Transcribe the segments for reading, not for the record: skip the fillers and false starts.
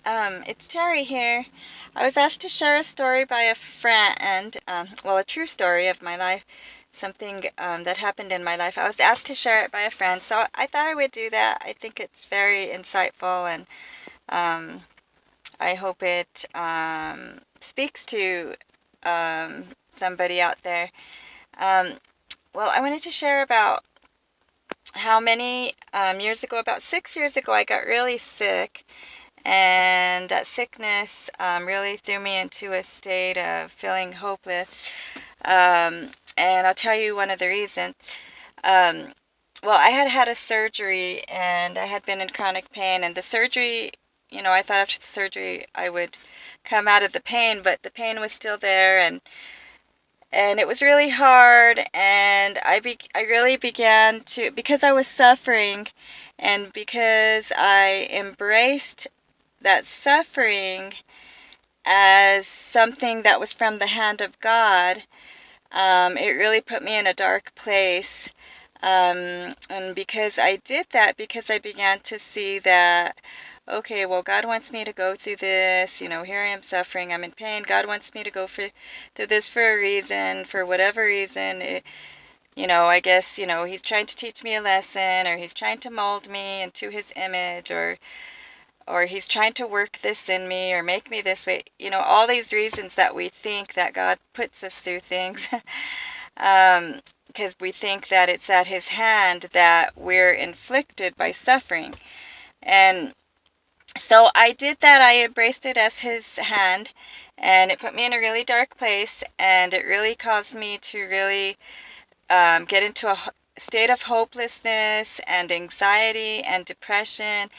It's Terry here. I was asked to share a story by a friend, a true story of my life, something that happened in my life. I was asked to share it by a friend, so I thought I would do that. I think it's very insightful, and um, I hope it speaks to somebody out there. Um, I wanted to share about how many years ago, about 6 years ago, I got really sick. And that sickness really threw me into a state of feeling hopeless. And I'll tell you one of the reasons. Um, I had had a surgery and I had been in chronic pain. And the surgery, I thought after the surgery I would come out of the pain, but the pain was still there. And it was really hard. And I really began to, because I was suffering and because I embraced that suffering as something that was from the hand of God, it really put me in a dark place. And because I did that, because I began to see that, okay, well, God wants me to go through this. Here I am suffering, I'm in pain. God wants me to go through this for a reason, for whatever reason. I guess, He's trying to teach me a lesson, or He's trying to mold me into His image, or He's trying to work this in me or make me this way. All these reasons that we think that God puts us through things because we think that it's at His hand that we're inflicted by suffering. And so I did that. I embraced it as His hand, and it put me in a really dark place, and it really caused me to really get into a state of hopelessness and anxiety and depression,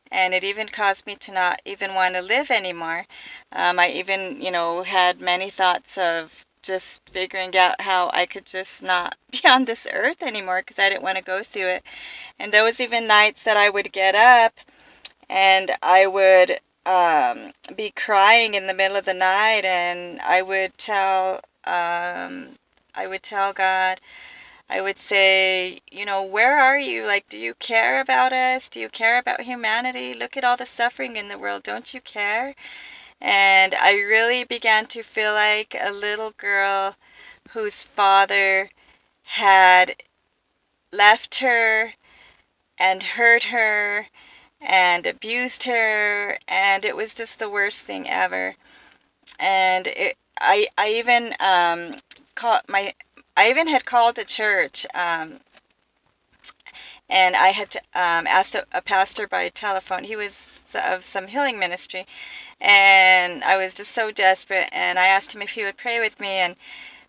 and it even caused me to not even want to live anymore. I even, had many thoughts of just figuring out how I could just not be on this earth anymore because I didn't want to go through it. And there was even nights that I would get up and I would be crying in the middle of the night, and I would tell God, I would say, where are you? Like, do you care about us? Do you care about humanity? Look at all the suffering in the world. Don't you care? And I really began to feel like a little girl whose father had left her and hurt her and abused her, and it was just the worst thing ever. And I even called my I even had called a church, and I had to, asked a pastor by telephone. He was of some healing ministry, and I was just so desperate. And I asked him if he would pray with me. And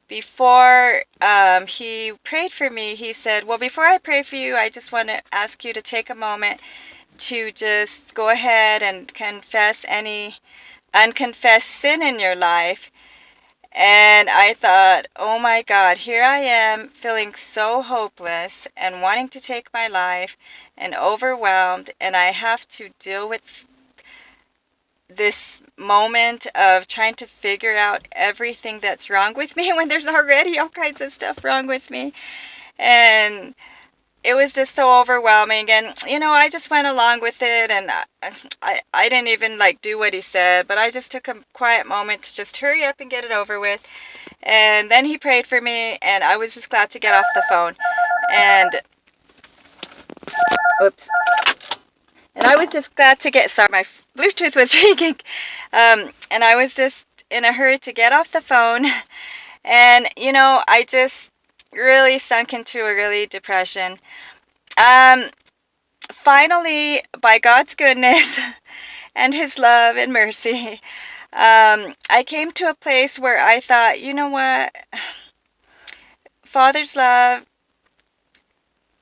before he prayed for me, he said, "Well, before I pray for you, I just want to ask you to take a moment to just go ahead and confess any unconfessed sin in your life." And I thought, oh my God, here I am feeling so hopeless and wanting to take my life and overwhelmed, and I have to deal with this moment of trying to figure out everything that's wrong with me when there's already all kinds of stuff wrong with me. And it was just so overwhelming, and I just went along with it, and I didn't even like do what he said, but I just took a quiet moment to just hurry up and get it over with. And then he prayed for me, and I was just glad to get off the phone. And oops. And I was just glad to get, sorry, my Bluetooth was ringing. And I was just in a hurry to get off the phone. And, I just really sunk into a really depression. Finally, by God's goodness and His love and mercy, I came to a place where I thought, you know what? Father's love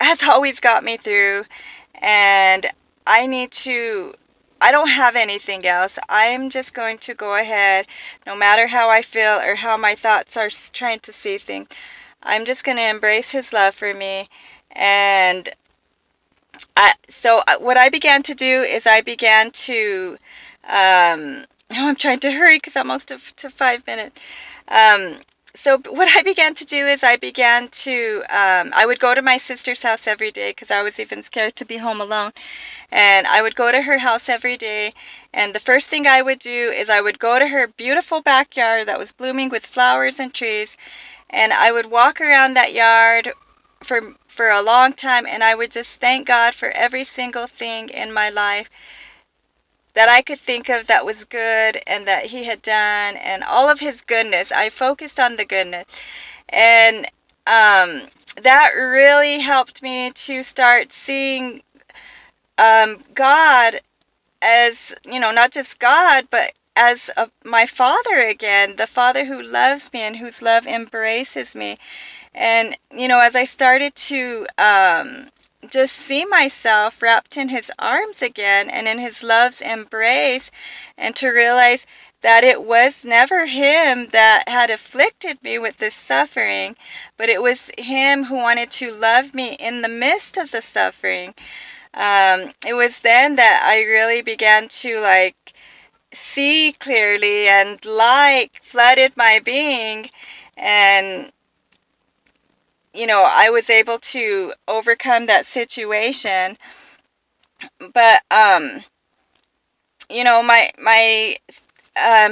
has always got me through, and I don't have anything else. I'm just going to go ahead, no matter how I feel or how my thoughts are trying to see things. I'm just going to embrace His love for me. And what I began to do is I began to, now I'm trying to hurry because I'm almost to 5 minutes. so what I began to do is I would go to my sister's house every day because I was even scared to be home alone. And I would go to her house every day. And the first thing I would do is I would go to her beautiful backyard that was blooming with flowers and trees. And I would walk around that yard for a long time. And I would just thank God for every single thing in my life that I could think of that was good and that he had done, and all of his goodness. I focused on the goodness. And that really helped me to start seeing God as, not just God, but as my Father again, the Father who loves me and whose love embraces me. And, as I started to just see myself wrapped in his arms again and in his love's embrace, and to realize that it was never him that had afflicted me with this suffering, but it was him who wanted to love me in the midst of the suffering. It was then that I really began to see clearly, and light flooded my being, and I was able to overcome that situation. But my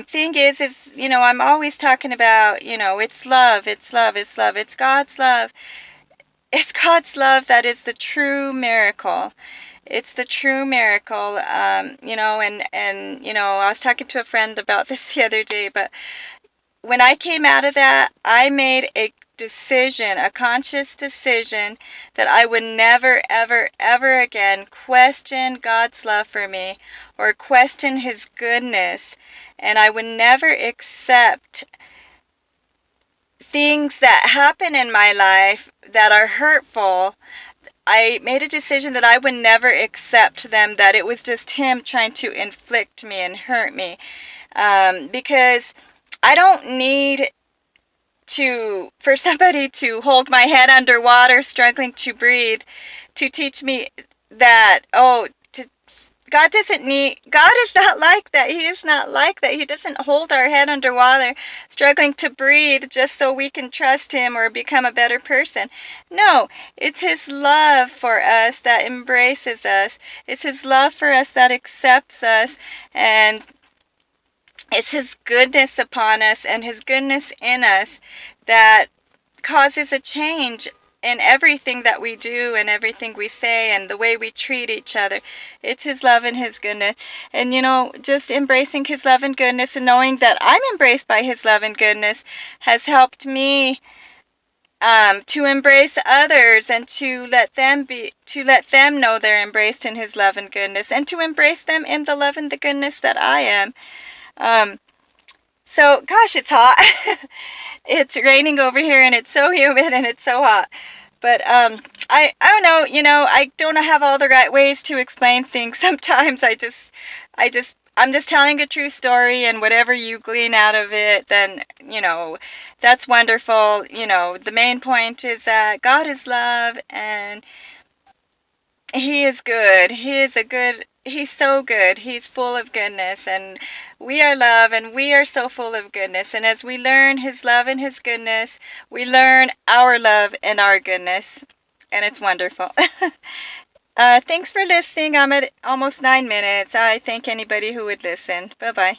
thing is I'm always talking about, it's love, it's love, it's love, it's God's love. It's God's love that is the true miracle. It's the true miracle. And I was talking to a friend about this the other day, but when I came out of that, I made a decision, a conscious decision, that I would never, ever, ever again question God's love for me or question his goodness. And I would never accept things that happen in my life that are hurtful. I made a decision that I would never accept them, that it was just him trying to inflict me and hurt me. Because I don't need for somebody to hold my head underwater, struggling to breathe, to teach me that, God is not like that. He is not like that. He doesn't hold our head underwater, struggling to breathe just so we can trust him or become a better person. No, it's his love for us that embraces us. It's his love for us that accepts us, and it's his goodness upon us and his goodness in us that causes a change in everything that we do and everything we say and the way we treat each other. It's his love and his goodness. And, just embracing his love and goodness and knowing that I'm embraced by his love and goodness has helped me to embrace others, and to let them know they're embraced in his love and goodness, and to embrace them in the love and the goodness that I am. So, gosh, it's hot. It's raining over here, and it's so humid, and it's so hot. But I don't know, I don't have all the right ways to explain things. Sometimes I'm just telling a true story, and whatever you glean out of it, then, that's wonderful. The main point is that God is love, and he is good. He's so good. He's full of goodness, and we are love, and we are so full of goodness. And as we learn his love and his goodness, we learn our love and our goodness, and it's wonderful. Thanks for listening. I'm at almost 9 minutes. I thank anybody who would listen. Bye-bye.